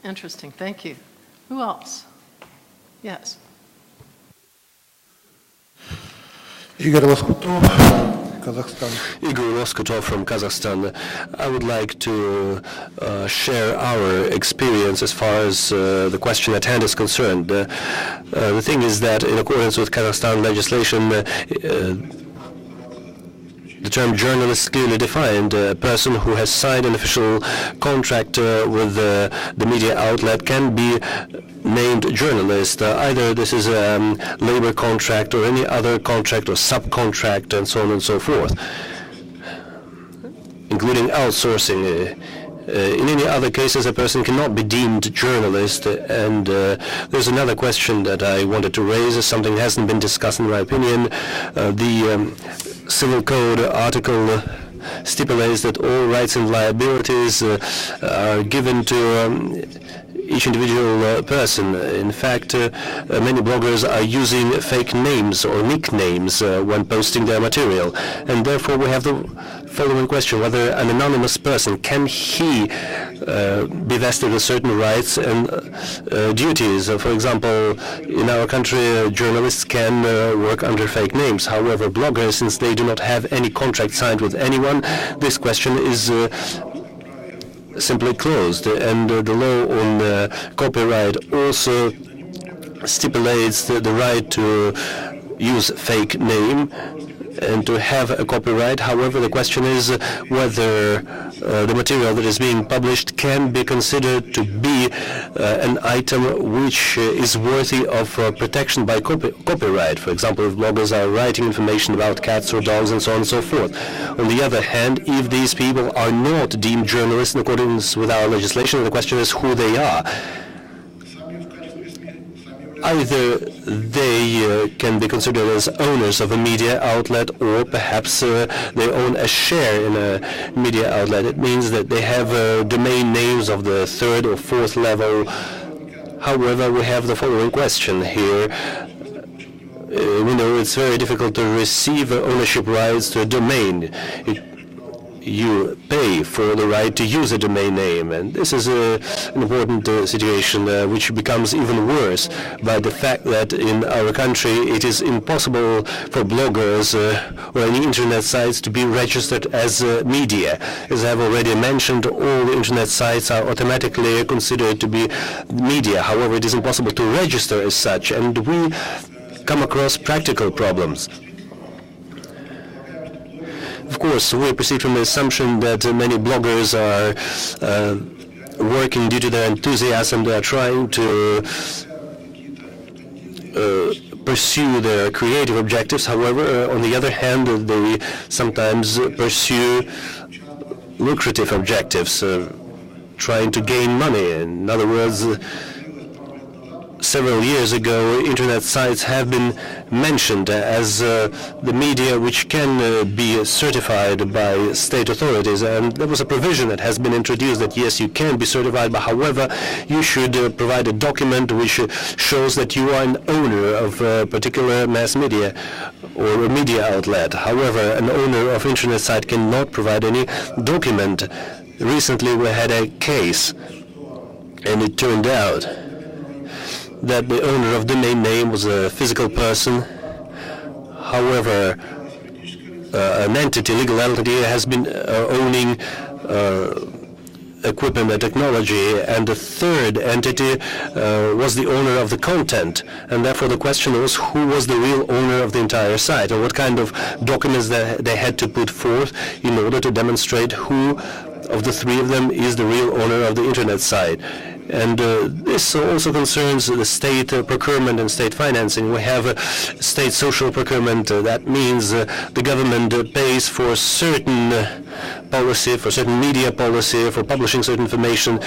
Interesting. Thank you. Who else? Yes. Игорь Лоскутов, Kazakhstan. Igor Loskutov from Kazakhstan. I would like to share our experience as far as the question at hand is concerned. The thing is that in accordance with Kazakhstan legislation, the term journalist is clearly defined. A person who has signed an official contract with the media outlet can be named journalist. Either this is a labor contract or any other contract or subcontract and so on and so forth, including outsourcing. In any other cases, a person cannot be deemed journalist. And there's another question that I wanted to raise. Something hasn't been discussed in my opinion. The Civil Code article stipulates that all rights and liabilities are given to each individual person. In fact, many bloggers are using fake names or nicknames when posting their material. And therefore we have the following question: whether an anonymous person, can he be vested with certain rights and duties? For example, in our country, journalists can work under fake names. However, bloggers, since they do not have any contract signed with anyone, this question is simply closed. And the law on copyright also stipulates the right to use fake name and to have a copyright. However, the question is whether the material that is being published can be considered to be an item which is worthy of protection by copyright. For example, if bloggers are writing information about cats or dogs and so on and so forth. On the other hand, if these people are not deemed journalists in accordance with our legislation, the question is who they are. Either they can be considered as owners of a media outlet, or perhaps they own a share in a media outlet. It means that they have domain names of the third or fourth level. However, we have the following question here. We know it's very difficult to receive ownership rights to a domain. You pay for the right to use a domain name, and this is an important situation which becomes even worse by the fact that in our country it is impossible for bloggers or any internet sites to be registered as media. As I've already mentioned, all the internet sites are automatically considered to be media. However, it is impossible to register as such, and we come across practical problems. Of course, we proceed from the assumption that many bloggers are working due to their enthusiasm. They are trying to pursue their creative objectives. However, on the other hand, they sometimes pursue lucrative objectives, trying to gain money. In other words, several years ago, internet sites have been mentioned as the media which can be certified by state authorities, and there was a provision that has been introduced that yes, you can be certified, but however, you should provide a document which shows that you are an owner of a particular mass media or a media outlet. However, an owner of internet site cannot provide any document. Recently, we had a case, and it turned out that the owner of the domain name was a physical person. However, an entity, legal entity, has been owning equipment and technology, and the third entity was the owner of the content. And therefore the question was, who was the real owner of the entire site, and what kind of documents they had to put forth in order to demonstrate who of the three of them is the real owner of the internet site. And this also concerns the state procurement and state financing. We have state social procurement. That means the government pays for certain policy, for certain media policy, for publishing certain information.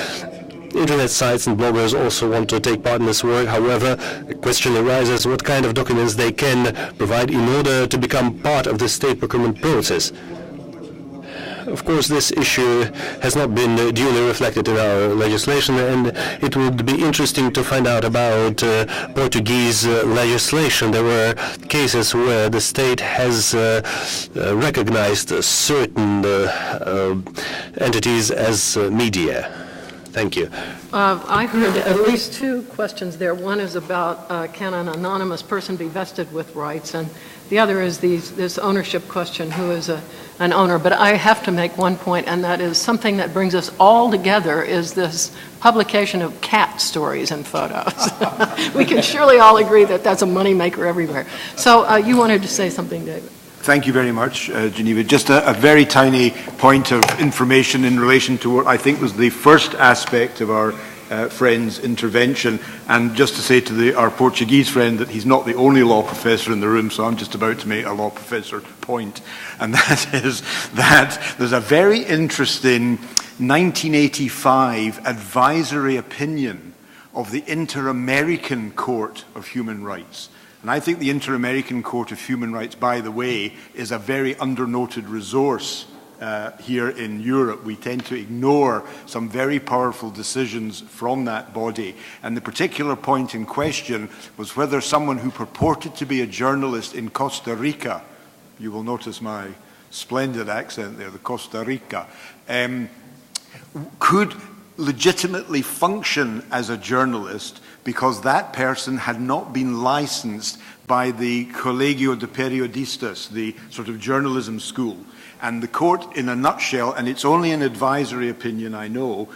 Internet sites and bloggers also want to take part in this work. However, the question arises what kind of documents they can provide in order to become part of the state procurement process. Of course, this issue has not been duly reflected in our legislation, and it would be interesting to find out about Portuguese legislation. There were cases where the state has recognized certain entities as media. Thank you. I heard at least two questions there. One is about can an anonymous person be vested with rights, and the other is this ownership question, who is an owner. But I have to make one point, and that is something that brings us all together is this publication of cat stories and photos. We can surely all agree that that's a moneymaker everywhere. So you wanted to say something, David. Thank you very much, Geneva. Just a very tiny point of information in relation to what I think was the first aspect of our friend's intervention, and just to say to our Portuguese friend that he's not the only law professor in the room, so I'm just about to make a law professor point, and that is that there's a very interesting 1985 advisory opinion of the Inter-American Court of Human Rights. And I think the Inter-American Court of Human Rights, by the way, is a very undernoted resource here in Europe. We tend to ignore some very powerful decisions from that body. And the particular point in question was whether someone who purported to be a journalist in Costa Rica, you will notice my splendid accent there, the Costa Rica, could legitimately function as a journalist because that person had not been licensed by the Colegio de Periodistas, the sort of journalism school. And the court, in a nutshell, and it's only an advisory opinion, I know,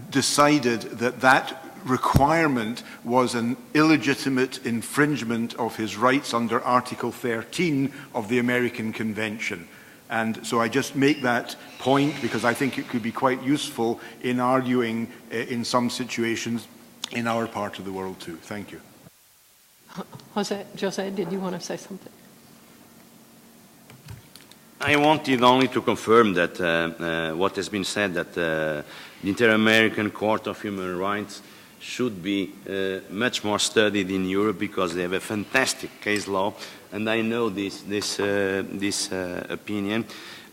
decided that that requirement was an illegitimate infringement of his rights under Article 13 of the American Convention. And so I just make that point because I think it could be quite useful in arguing in some situations in our part of the world too. Thank you. Jose, did you want to say something? I wanted only to confirm that what has been said, that the Inter-American Court of Human Rights should be much more studied in Europe because they have a fantastic case law, and I know this opinion.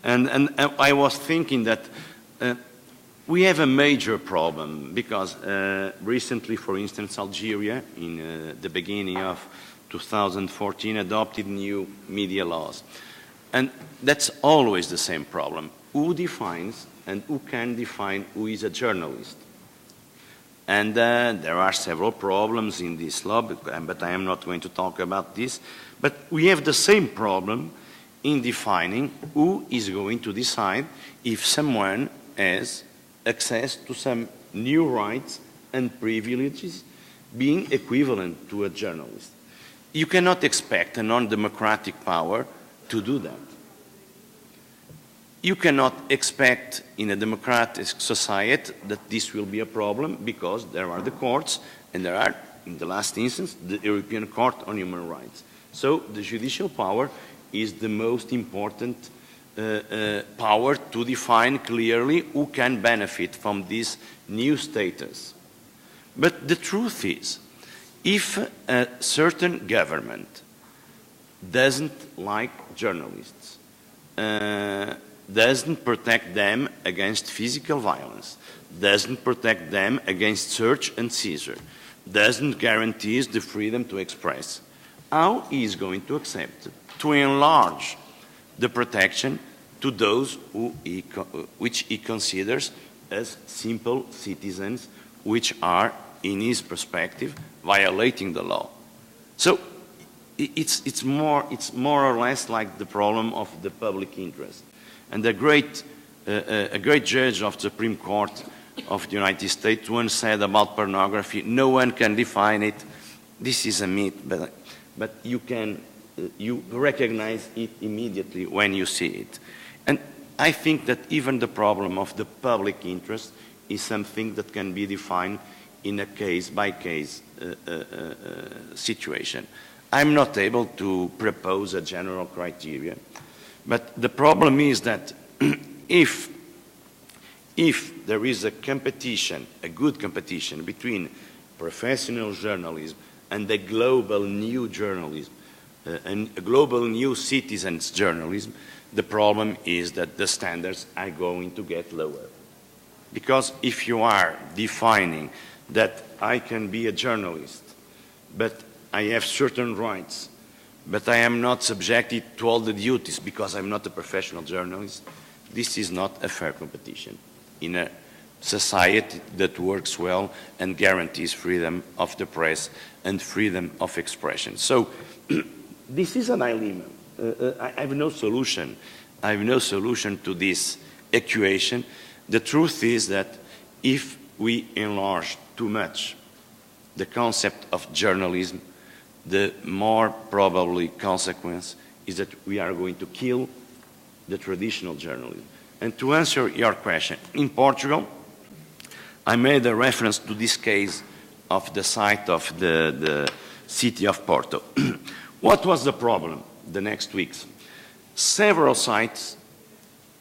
And I was thinking that we have a major problem because recently, for instance, Algeria, in the beginning of 2014, adopted new media laws. And that's always the same problem. Who defines and who can define who is a journalist? And there are several problems in this law, but I am not going to talk about this. But we have the same problem in defining who is going to decide if someone has access to some new rights and privileges being equivalent to a journalist. You cannot expect a non-democratic power to do that. You cannot expect in a democratic society that this will be a problem because there are the courts and there are, in the last instance, the European Court on Human Rights. So the judicial power is the most important power to define clearly who can benefit from this new status. But the truth is, if a certain government doesn't like journalists, doesn't protect them against physical violence, doesn't protect them against search and seizure, doesn't guarantee the freedom to express, how is going to accept to enlarge the protection to those which he considers as simple citizens, which are, in his perspective, violating the law? So it's more or less like the problem of the public interest. And a great judge of the Supreme Court of the United States once said about pornography, no one can define it. This is a myth, but you recognize it immediately when you see it. And I think that even the problem of the public interest is something that can be defined in a case-by-case situation. I'm not able to propose a general criteria, but the problem is that if there is a competition, a good competition between professional journalism and the global new journalism, and a global new citizens journalism, the problem is that the standards are going to get lower. Because if you are defining that I can be a journalist, but I have certain rights, but I am not subjected to all the duties because I'm not a professional journalist, this is not a fair competition in a society that works well and guarantees freedom of the press and freedom of expression. So this is a dilemma. I have no solution. I have no solution to this equation. The truth is that if we enlarge too much the concept of journalism, the more probably consequence is that we are going to kill the traditional journalism. And to answer your question, in Portugal, I made a reference to this case of the site of the city of Porto. What was the problem the next weeks? Several sites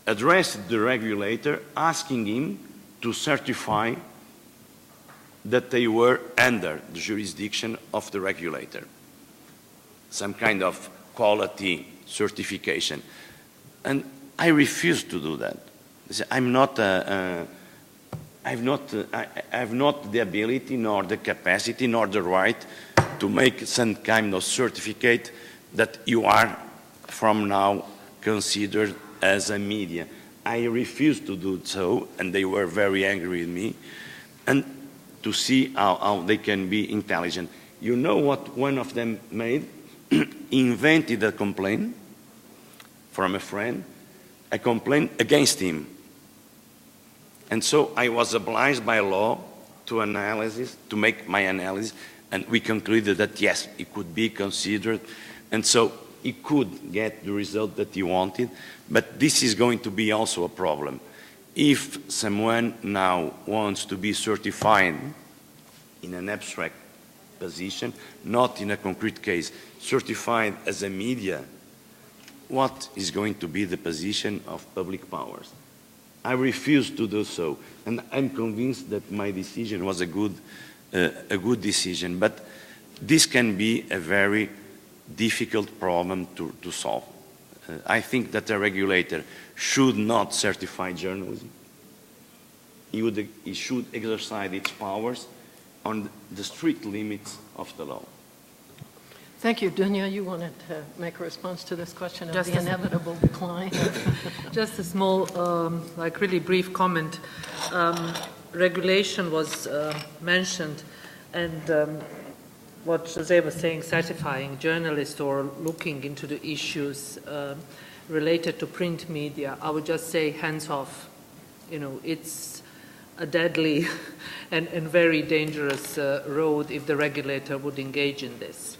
addressed the regulator asking him to certify that they were under the jurisdiction of the regulator, some kind of quality certification. And I refuse to do that. I have not the ability, nor the capacity, nor the right to make some kind of certificate that you are from now considered as a media. I refuse to do so, and they were very angry with me, and to see how they can be intelligent. You know what one of them made? Invented a complaint from a friend, a complaint against him. And so I was obliged by law to make my analysis, and we concluded that yes, it could be considered, and so he could get the result that he wanted, but this is going to be also a problem. If someone now wants to be certified in an abstract position, not in a concrete case, certified as a media, what is going to be the position of public powers? I refuse to do so, and I'm convinced that my decision was a good decision, but this can be a very difficult problem to solve. I think that a regulator should not certify journalism. It should exercise its powers on the strict limits of the law. Thank you. Dunya, you wanted to make a response to this question of the inevitable decline? Just a small, really brief comment. Regulation was mentioned, and what José was saying, certifying journalists or looking into the issues related to print media, I would just say hands off. It's a deadly and very dangerous road if the regulator would engage in this.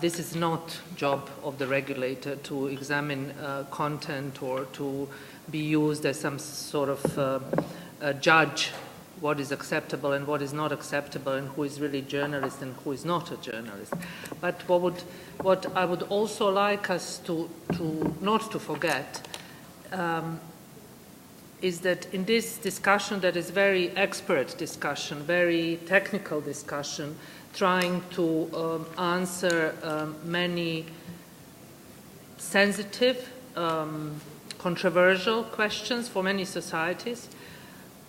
This is not job of the regulator to examine content or to be used as some sort of judge what is acceptable and what is not acceptable and who is really a journalist and who is not a journalist. But what I would also like us to not to forget is that in this discussion that is very expert discussion, very technical discussion, trying to answer many sensitive, controversial questions for many societies.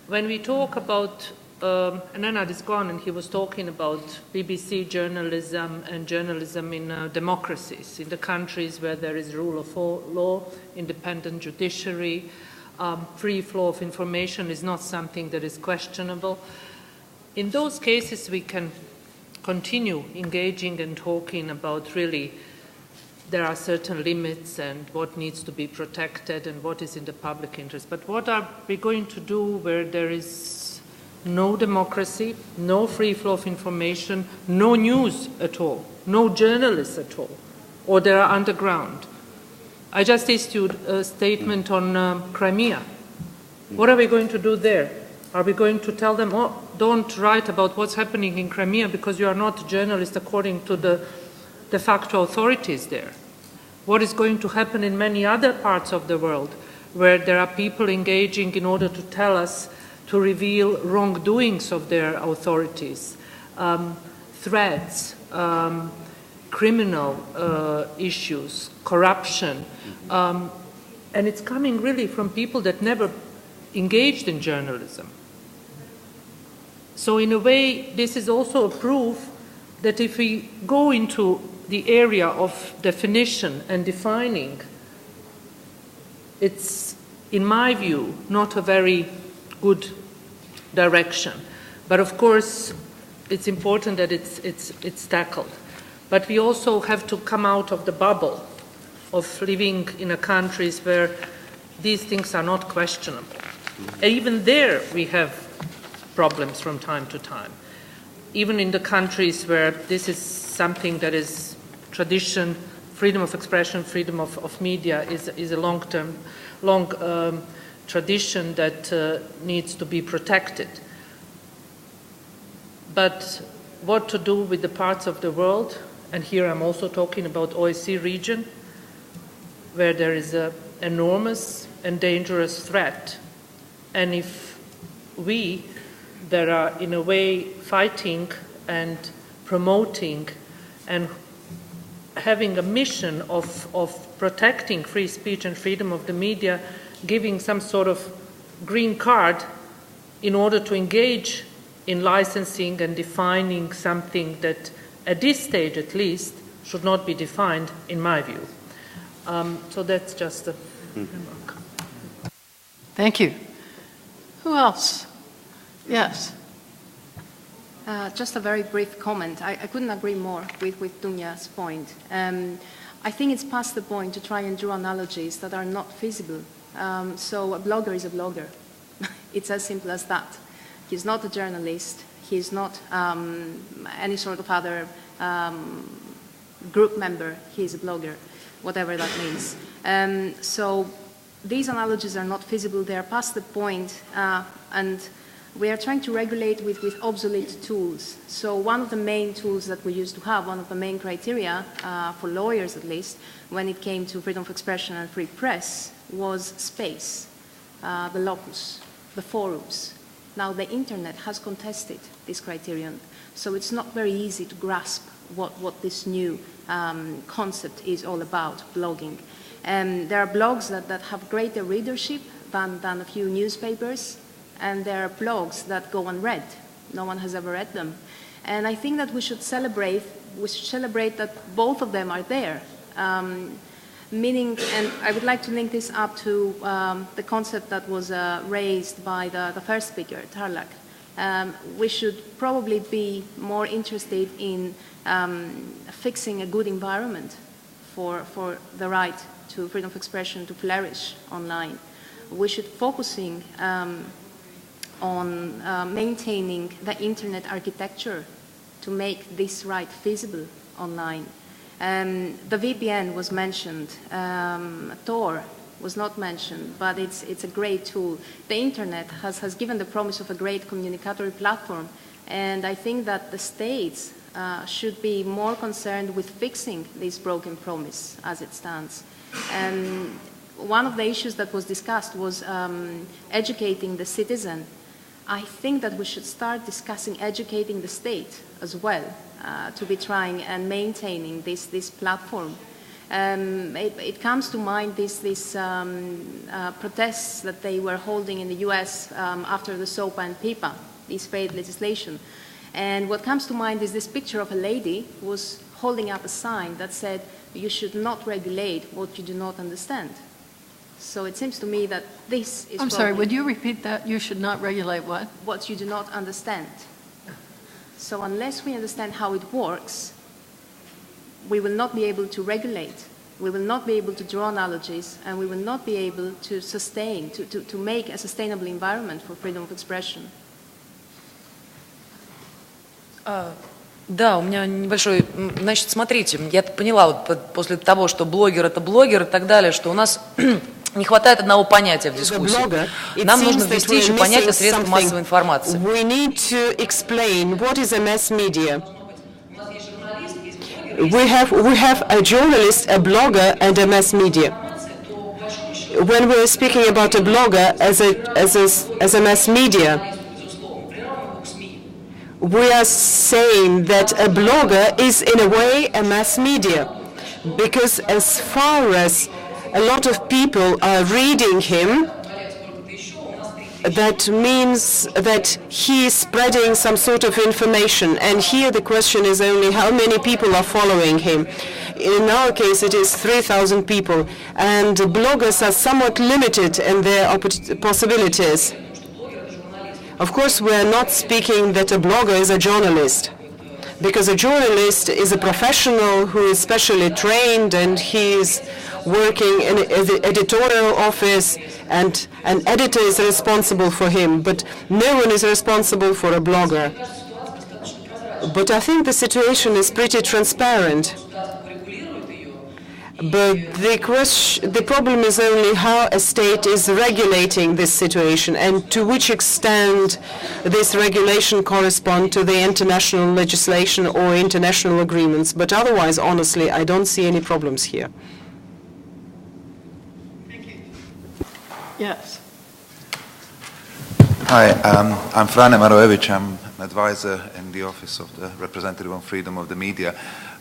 When we talk about, and Nenad is gone, and he was talking about BBC journalism and journalism in democracies, in the countries where there is rule of law, independent judiciary, free flow of information is not something that is questionable. In those cases, we can continue engaging and talking about really there are certain limits and what needs to be protected and what is in the public interest. But what are we going to do where there is no democracy, no free flow of information, no news at all, no journalists at all, or they are underground? I just issued a statement on Crimea. What are we going to do there? Are we going to tell them, oh, don't write about what's happening in Crimea because you are not a journalist according to the de facto authorities there? What is going to happen in many other parts of the world where there are people engaging in order to tell us, to reveal wrongdoings of their authorities, threats, criminal issues, corruption, and it's coming really from people that never engaged in journalism. So in a way, this is also a proof that if we go into the area of definition and defining, it's, in my view, not a very good direction. But of course, it's important that it's tackled. But we also have to come out of the bubble of living in a countries where these things are not questionable. And even there we have problems from time to time. Even in the countries where this is something that is tradition, freedom of expression, freedom of media is a long tradition that needs to be protected. But what to do with the parts of the world, and here I'm also talking about OSCE region, where there is an enormous and dangerous threat. And if we that are in a way fighting and promoting and having a mission of protecting free speech and freedom of the media, giving some sort of green card in order to engage in licensing and defining something that at this stage at least should not be defined in my view. So that's just a remark. Thank you. Who else? Yes. Just a very brief comment. I couldn't agree more with Dunya's point. I think it's past the point to try and draw analogies that are not feasible. So a blogger is a blogger. It's as simple as that. He's not a journalist. He's not any sort of other group member. He's a blogger, whatever that means. So these analogies are not feasible. They are past the point, and we are trying to regulate with obsolete tools. So one of the main tools that we used to have, one of the main criteria, for lawyers at least, when it came to freedom of expression and free press, was space, the locus, the forums. Now the internet has contested this criterion, so it's not very easy to grasp what this new concept is all about, blogging. There are blogs that have greater readership than a few newspapers, and there are blogs that go unread. No one has ever read them. And I think that we should celebrate that both of them are there. Meaning, and I would like to link this up to the concept that was raised by the first speaker, Tarlak. We should probably be more interested in fixing a good environment for the right to freedom of expression to flourish online. We should focusing on maintaining the internet architecture to make this right feasible online. The VPN was mentioned, Tor was not mentioned, but it's a great tool. The internet has given the promise of a great communicatory platform, and I think that the states should be more concerned with fixing this broken promise as it stands. One of the issues that was discussed was educating the citizen. I think that we should start discussing educating the state as well, to be trying and maintaining this platform. It comes to mind these protests that they were holding in the US after the SOPA and PIPA, this failed legislation. And what comes to mind is this picture of a lady who was holding up a sign that said, "You should not regulate what you do not understand." So it seems to me that this is I'm sorry, would you repeat that? You should not regulate what? What you do not understand. So unless we understand how it works, we will not be able to regulate, we will not be able to draw analogies, and we will not be able to sustain, to make a sustainable environment for freedom of expression. Да, у меня небольшой... Значит, смотрите, я поняла вот после того, что блогер – это блогер и так далее, что у нас не хватает одного понятия в дискуссии. Нам нужно ввести еще понятие средств массовой информации. We need to explain what is a mass media. We have a journalist, a blogger, and a mass media. When we're speaking about a blogger as a mass media, we are saying that a blogger is in a way a mass media, because as far as a lot of people are reading him, that means that he is spreading some sort of information. And here the question is only how many people are following him. In our case, it is 3,000 people, and bloggers are somewhat limited in their possibilities. Of course, we are not speaking that a blogger is a journalist, because a journalist is a professional who is specially trained and he is working in the editorial office and an editor is responsible for him, but no one is responsible for a blogger. But I think the situation is pretty transparent. But the problem is only how a state is regulating this situation and to which extent this regulation corresponds to the international legislation or international agreements. But otherwise, honestly, I don't see any problems here. Yes. Hi, I'm Frane Maroevic. I'm an advisor in the Office of the Representative on Freedom of the Media.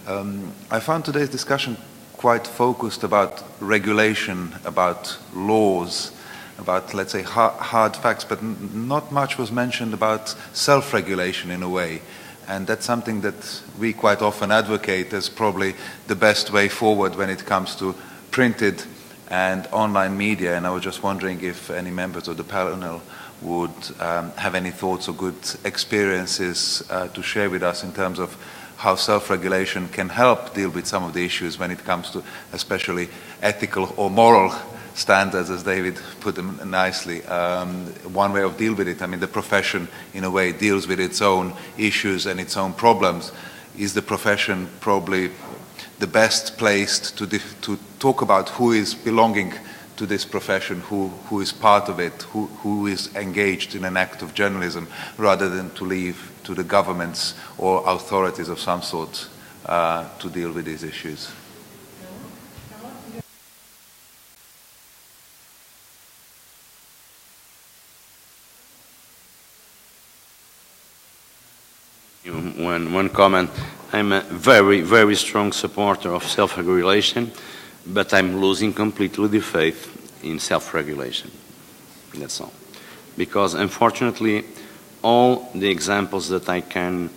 I found today's discussion quite focused about regulation, about laws, about, let's say, hard facts, but not much was mentioned about self-regulation in a way. And that's something that we quite often advocate as probably the best way forward when it comes to printed and online media. And I was just wondering if any members of the panel would have any thoughts or good experiences to share with us in terms of how self-regulation can help deal with some of the issues when it comes to especially ethical or moral standards, as David put them nicely. One way of dealing with it, I mean, the profession in a way deals with its own issues and its own problems. Is the profession probably the best placed to talk about who is belonging to this profession, who is part of it, who is engaged in an act of journalism, rather than to leave to the governments or authorities of some sort to deal with these issues? One comment. I'm a very, very strong supporter of self-regulation, but I'm losing completely the faith in self-regulation. That's all. Because unfortunately, all the examples that I can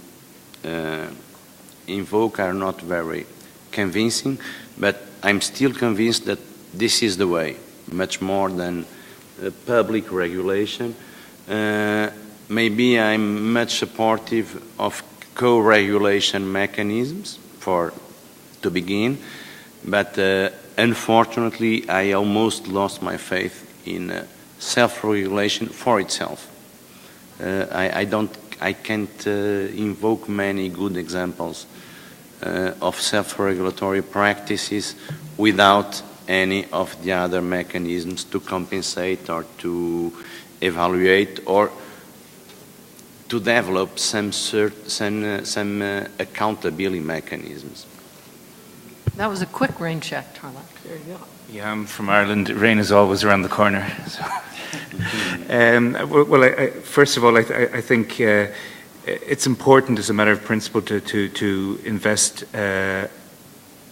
invoke are not very convincing, but I'm still convinced that this is the way, much more than public regulation. Maybe I'm much supportive of co-regulation mechanisms to begin, but unfortunately I almost lost my faith in self-regulation for itself. I can't invoke many good examples of self-regulatory practices without any of the other mechanisms to compensate or to evaluate or to develop some accountability mechanisms. That was a quick rain check, Tarlak. There you go. Yeah, I'm from Ireland. Rain is always around the corner. So. First of all, I think it's important as a matter of principle to invest a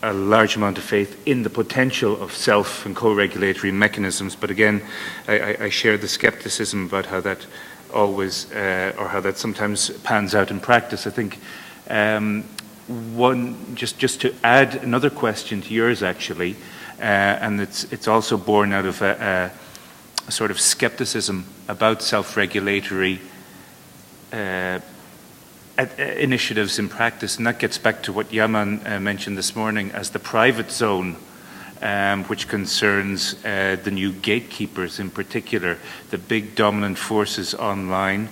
large amount of faith in the potential of self and co-regulatory mechanisms. But again, I share the skepticism about how that always, or how that sometimes pans out in practice. I think just to add another question to yours, actually, and it's also born out of a sort of skepticism about self-regulatory initiatives in practice, and that gets back to what Yaman mentioned this morning as the private zone, which concerns the new gatekeepers in particular, the big dominant forces online,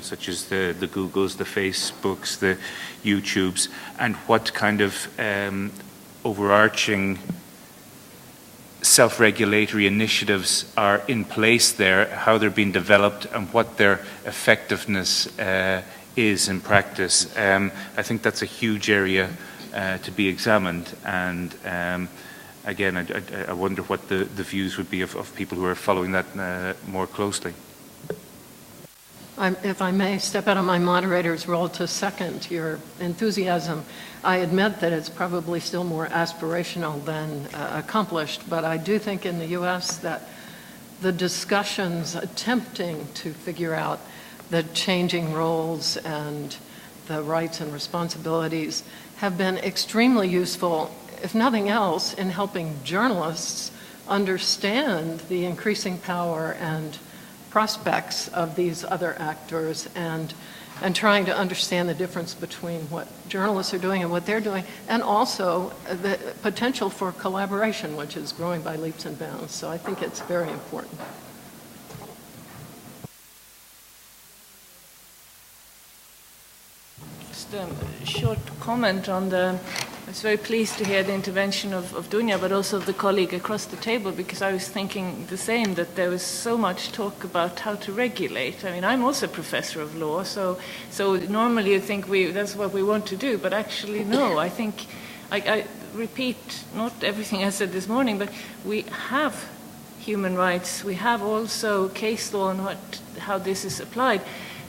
such as the Googles, the Facebooks, the YouTubes, and what kind of overarching self-regulatory initiatives are in place there, how they're being developed, and what their effectiveness is in practice. I think that's a huge area to be examined, and again, I wonder what the views would be of people who are following that more closely. If I may step out of my moderator's role to second your enthusiasm, I admit that it's probably still more aspirational than accomplished, but I do think in the U.S. that the discussions attempting to figure out the changing roles and the rights and responsibilities have been extremely useful, if nothing else, in helping journalists understand the increasing power and prospects of these other actors and trying to understand the difference between what journalists are doing and what they're doing, and also the potential for collaboration, which is growing by leaps and bounds. So I think it's very important. Just a short comment on the, I was very pleased to hear the intervention of Dunja, but also of the colleague across the table, because I was thinking the same, that there was so much talk about how to regulate. I mean, I'm also a professor of law, so normally you think that's what we want to do, but actually no. I think, I repeat, not everything I said this morning, but we have human rights, we have also case law on how this is applied.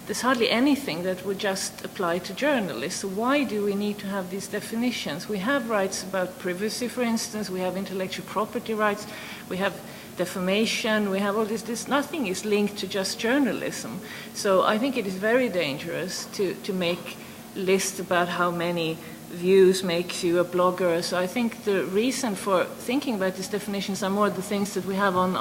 There's hardly anything that would just apply to journalists. So why do we need to have these definitions? We have rights about privacy, for instance. We have intellectual property rights. We have defamation. We have all this. Nothing is linked to just journalism. So I think it is very dangerous to make lists about how many views makes you a blogger. So I think the reason for thinking about these definitions are more the things that we have on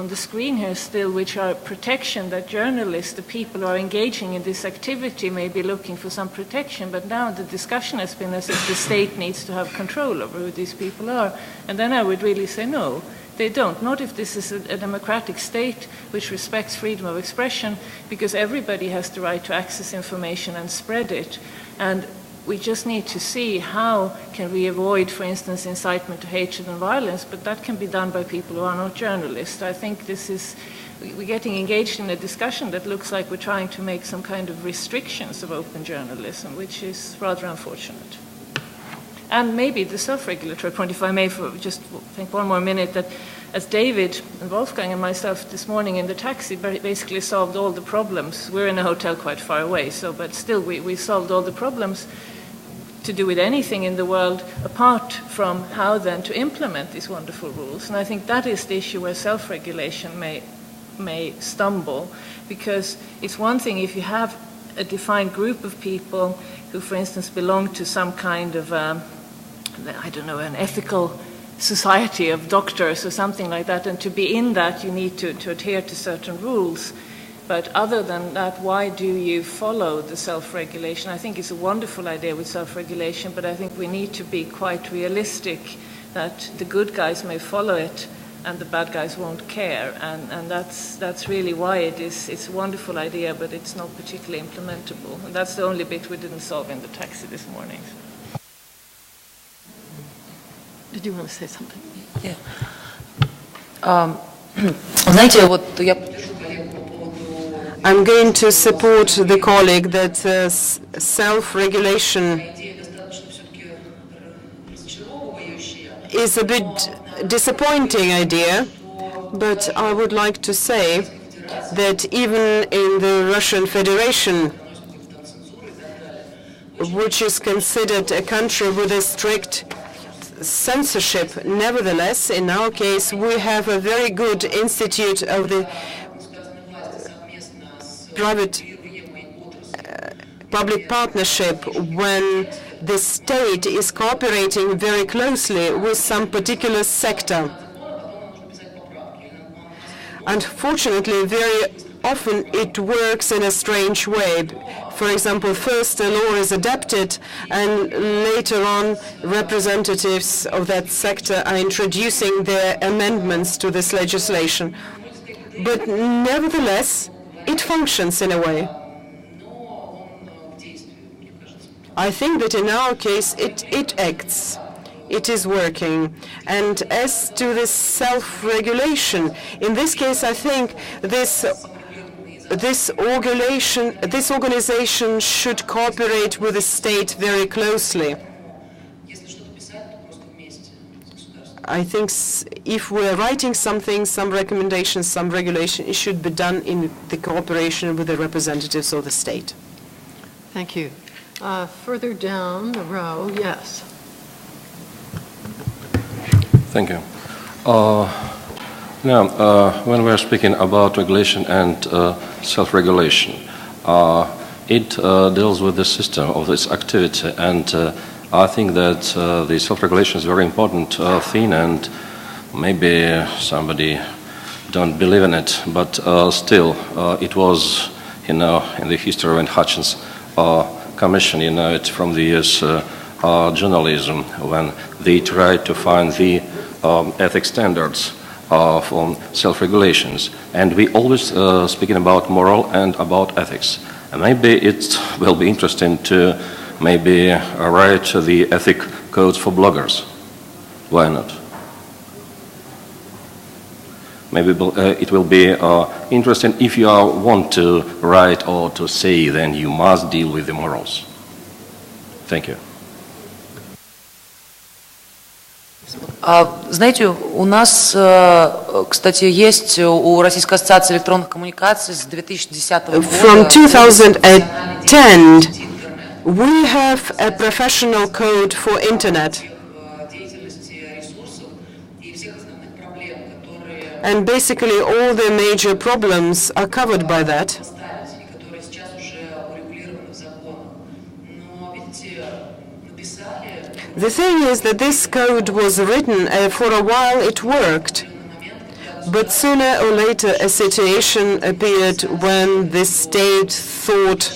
the screen here still, which are protection, that journalists, the people who are engaging in this activity, may be looking for some protection, but now the discussion has been as if the state needs to have control over who these people are. And then I would really say no, they don't. Not if this is a democratic state which respects freedom of expression, because everybody has the right to access information and spread it. And we just need to see how can we avoid, for instance, incitement to hatred and violence, but that can be done by people who are not journalists. I think we're getting engaged in a discussion that looks like we're trying to make some kind of restrictions of open journalism, which is rather unfortunate. And maybe the self-regulatory point, if I may just think one more minute, that as David and Wolfgang and myself this morning in the taxi basically solved all the problems. We're in a hotel quite far away, but still we solved all the problems to do with anything in the world, apart from how then to implement these wonderful rules. And I think that is the issue where self-regulation may stumble, because it's one thing if you have a defined group of people who, for instance, belong to some kind of, an ethical society of doctors or something like that, and to be in that you need to adhere to certain rules. But other than that, why do you follow the self-regulation? I think it's a wonderful idea with self-regulation, but I think we need to be quite realistic that the good guys may follow it and the bad guys won't care. And that's really why it's a wonderful idea, but it's not particularly implementable. And that's the only bit we didn't solve in the taxi this morning. Did you want to say something? Yeah. Знаете, вот я... I'm going to support the colleague that self-regulation is a bit disappointing idea, but I would like to say that even in the Russian Federation, which is considered a country with a strict censorship, nevertheless, in our case, we have a very good institute of the public partnership when the state is cooperating very closely with some particular sector. Unfortunately, very often it works in a strange way. For example, first a law is adopted and later on representatives of that sector are introducing their amendments to this legislation. But nevertheless, it functions in a way. I think that in our case it acts. It is working. And as to this self-regulation, in this case I think this organization should cooperate with the state very closely. I think if we're writing something, some recommendations, some regulation, it should be done in the cooperation with the representatives of the state. Thank you. Further down the row, yes. Thank you. Now, when we are speaking about regulation and self-regulation, it deals with the system of this activity, and I think that the self-regulation is a very important thing, and maybe somebody don't believe in it, but still, it was, in the history of Hutchins Commission, it's from the US journalism, when they tried to find the ethics standards for self-regulations. And we always speaking about moral and about ethics. And maybe it will be interesting to maybe write the ethic codes for bloggers. Why not? Maybe it will be interesting if you want to write or to say, then you must deal with the morals. Thank you. Знаете, у нас, кстати, есть у Российской ассоциации электронных коммуникаций с 2010 года. From 2010, we have a professional code for internet. And basically all the major problems are covered by that. The thing is that this code was written, for a while it worked, but sooner or later a situation appeared when the state thought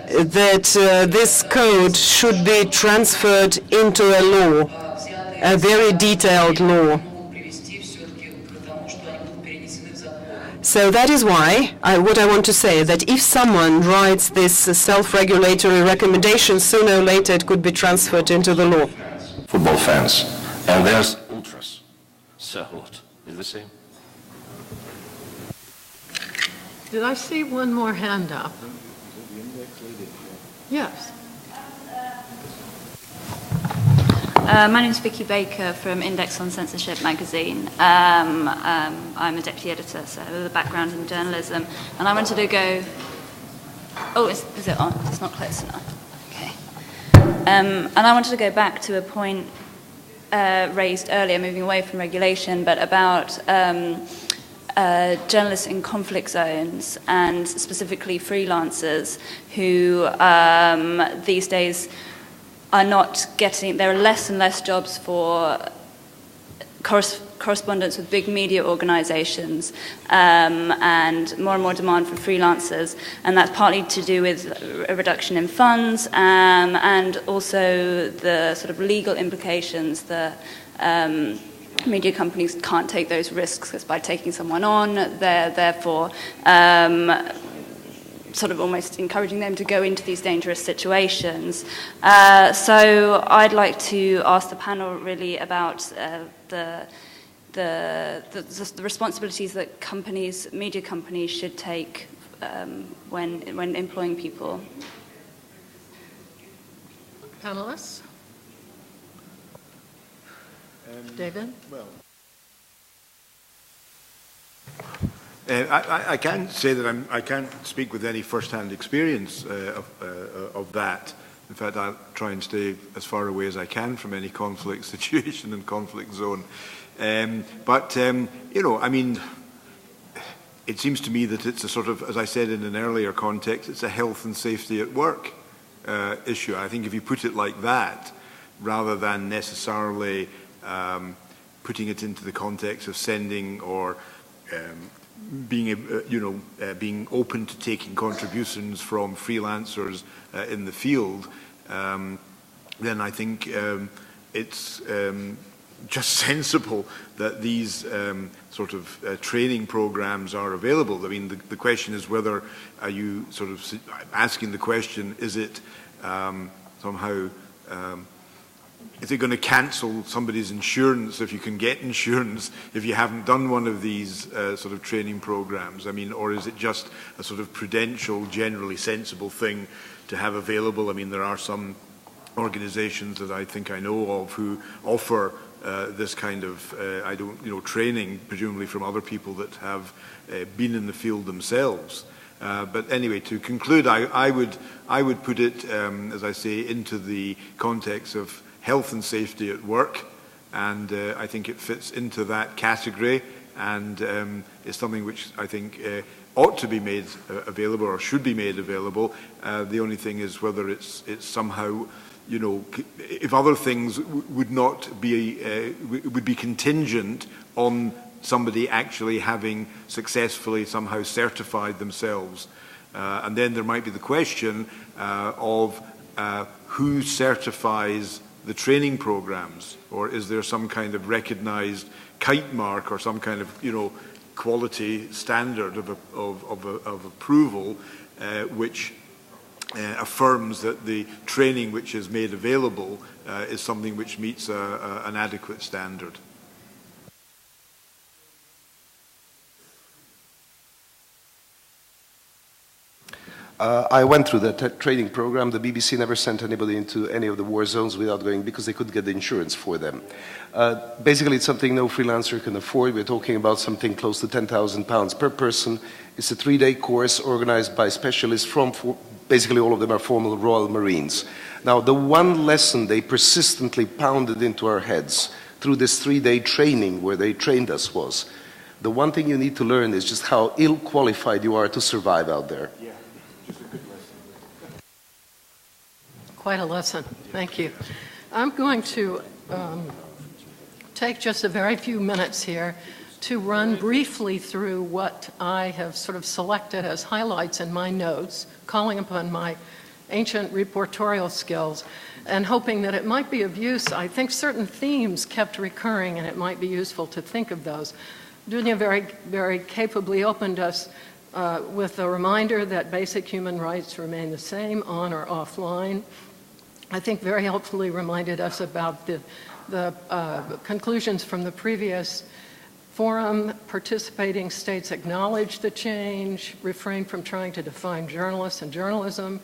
that this code should be transferred into a law, a very detailed law. So that is why what I want to say, that if someone writes this self-regulatory recommendation, sooner or later it could be transferred into the law. Football fans, and there's ultras. So what? Is the same? Did I see one more hand up? Yes. My name is Vicky Baker from Index on Censorship magazine. I'm a deputy editor, so with a background in journalism. And I wanted to go... Oh, is it on? It's not close enough. Okay. And I wanted to go back to a point raised earlier, moving away from regulation, but about journalists in conflict zones, and specifically freelancers who these days are not getting, there are less and less jobs for correspondence with big media organizations, and more demand for freelancers, and that's partly to do with a reduction in funds, and also the sort of legal implications. The media companies can't take those risks, because by taking someone on, they're therefore sort of almost encouraging them to go into these dangerous situations. So I'd like to ask the panel really about the responsibilities that companies, media companies, should take when employing people. Panelists? David? Well, I can't say that I can't speak with any first-hand experience of that. In fact, I'll try and stay as far away as I can from any conflict situation and conflict zone. But you know, I mean, it seems to me that it's a sort of, as I said in an earlier context, it's a health and safety at work issue. I think if you put it like that, rather than necessarily putting it into the context of sending or being open to taking contributions from freelancers in the field, then I think it's just sensible that these sort of training programs are available. I mean, the question is whether are you sort of asking the question, is it somehow is it going to cancel somebody's insurance if you can get insurance if you haven't done one of these sort of training programs? I mean, or is it just a sort of prudential, generally sensible thing to have available? I mean, there are some organizations that I think I know of who offer this kind of, training, presumably from other people that have been in the field themselves. But anyway, to conclude, I would put it, as I say, into the context of health and safety at work, and I think it fits into that category, and is something which I think ought to be made available or should be made available. The only thing is whether it's somehow you know, if other things would not be, would be contingent on somebody actually having successfully somehow certified themselves. And then there might be the question of who certifies the training programs, or is there some kind of recognized kite mark or some kind of, you know, quality standard of approval which affirms that the training which is made available is something which meets an adequate standard. I went through that training program. The BBC never sent anybody into any of the war zones without going, because they couldn't get the insurance for them. Basically, it's something no freelancer can afford. We're talking about something close to £10,000 per person. It's a 3-day course organized by specialists from, basically all of them are former Royal Marines. Now, the one lesson they persistently pounded into our heads through this 3-day training where they trained us was, the one thing you need to learn is just how ill-qualified you are to survive out there. Yeah. Just a good lesson. Quite a lesson. Thank you. I'm going to take just a very few minutes here to run briefly through what I have sort of selected as highlights in my notes, calling upon my ancient reportorial skills and hoping that it might be of use. I think certain themes kept recurring, and it might be useful to think of those. Dunya very capably opened us with a reminder that basic human rights remain the same on or offline. I think very helpfully reminded us about the conclusions from the previous forum. Participating states acknowledge the change, refrain from trying to define journalists and journalism.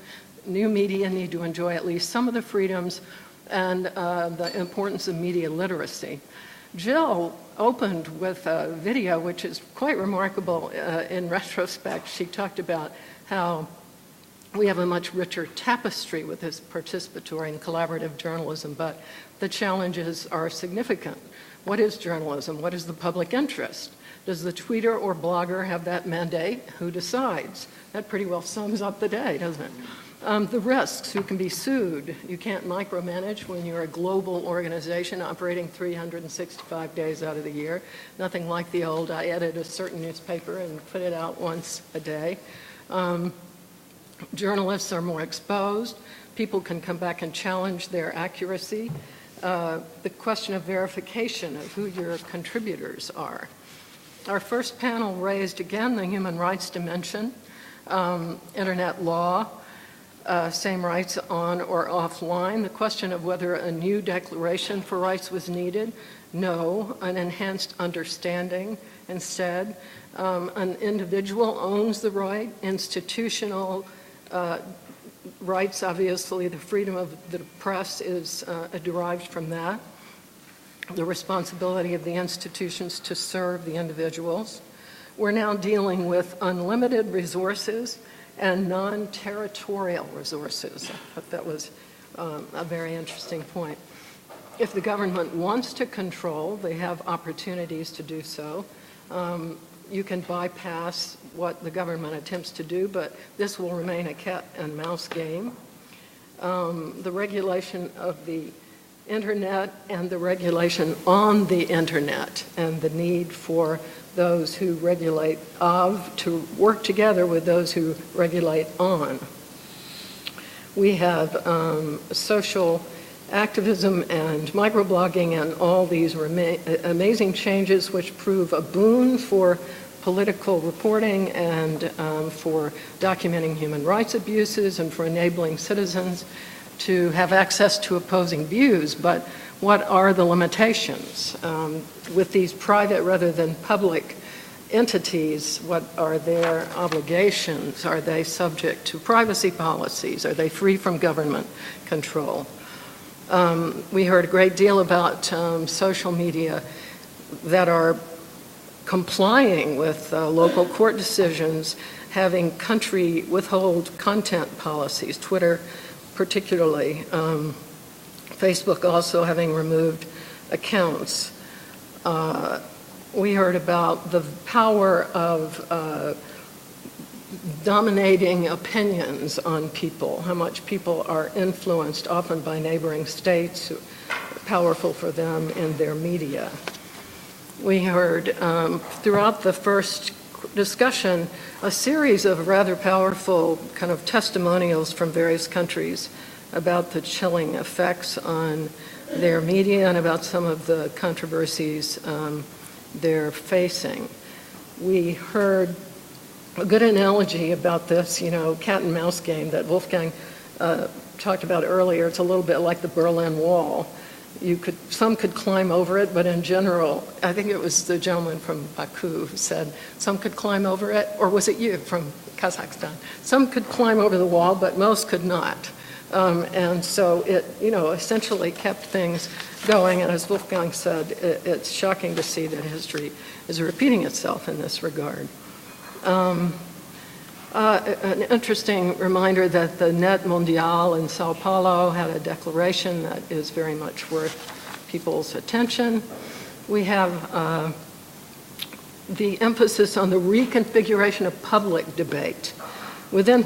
New media need to enjoy at least some of the freedoms, and the importance of media literacy. Jill opened with a video which is quite remarkable in retrospect. She talked about how we have a much richer tapestry with this participatory and collaborative journalism, but the challenges are significant. What is journalism? What is the public interest? Does the tweeter or blogger have that mandate? Who decides? That pretty well sums up the day, doesn't it? The risks, who can be sued. You can't micromanage when you're a global organization operating 365 days out of the year. Nothing like the old, I edit a certain newspaper and put it out once a day. Journalists are more exposed. People can come back and challenge their accuracy. The question of verification of who your contributors are. Our first panel raised again the human rights dimension, internet law, same rights on or offline, the question of whether a new declaration for rights was needed. No, an enhanced understanding instead. An individual owns the right, institutional rights, obviously the freedom of the press is derived from that. The responsibility of the institutions to serve the individuals. We're now dealing with unlimited resources and non-territorial resources. I thought that was a very interesting point. If the government wants to control, they have opportunities to do so. You can bypass what the government attempts to do, but this will remain a cat and mouse game. The regulation of the internet and the regulation on the internet, and the need for those who regulate to work together with those who regulate on. We have social activism and microblogging and all these amazing changes which prove a boon for political reporting and for documenting human rights abuses and for enabling citizens to have access to opposing views. But what are the limitations? With these private rather than public entities, what are their obligations? Are they subject to privacy policies? Are they free from government control? We heard a great deal about social media that are complying with local court decisions, having country withhold content policies, Twitter particularly, Facebook also having removed accounts. We heard about the power of dominating opinions on people, how much people are influenced often by neighboring states, who are powerful for them in their media. We heard throughout the first discussion a series of rather powerful kind of testimonials from various countries about the chilling effects on their media and about some of the controversies they're facing. We heard a good analogy about this, cat and mouse game that Wolfgang talked about earlier. It's a little bit like the Berlin Wall. Some could climb over it, but in general, I think it was the gentleman from Baku who said some could climb over it, or was it you from Kazakhstan? Some could climb over the wall, but most could not. And so it, essentially kept things going. And as Wolfgang said, it's shocking to see that history is repeating itself in this regard. An interesting reminder that the Net Mondial in Sao Paulo had a declaration that is very much worth people's attention. We have the emphasis on the reconfiguration of public debate. Within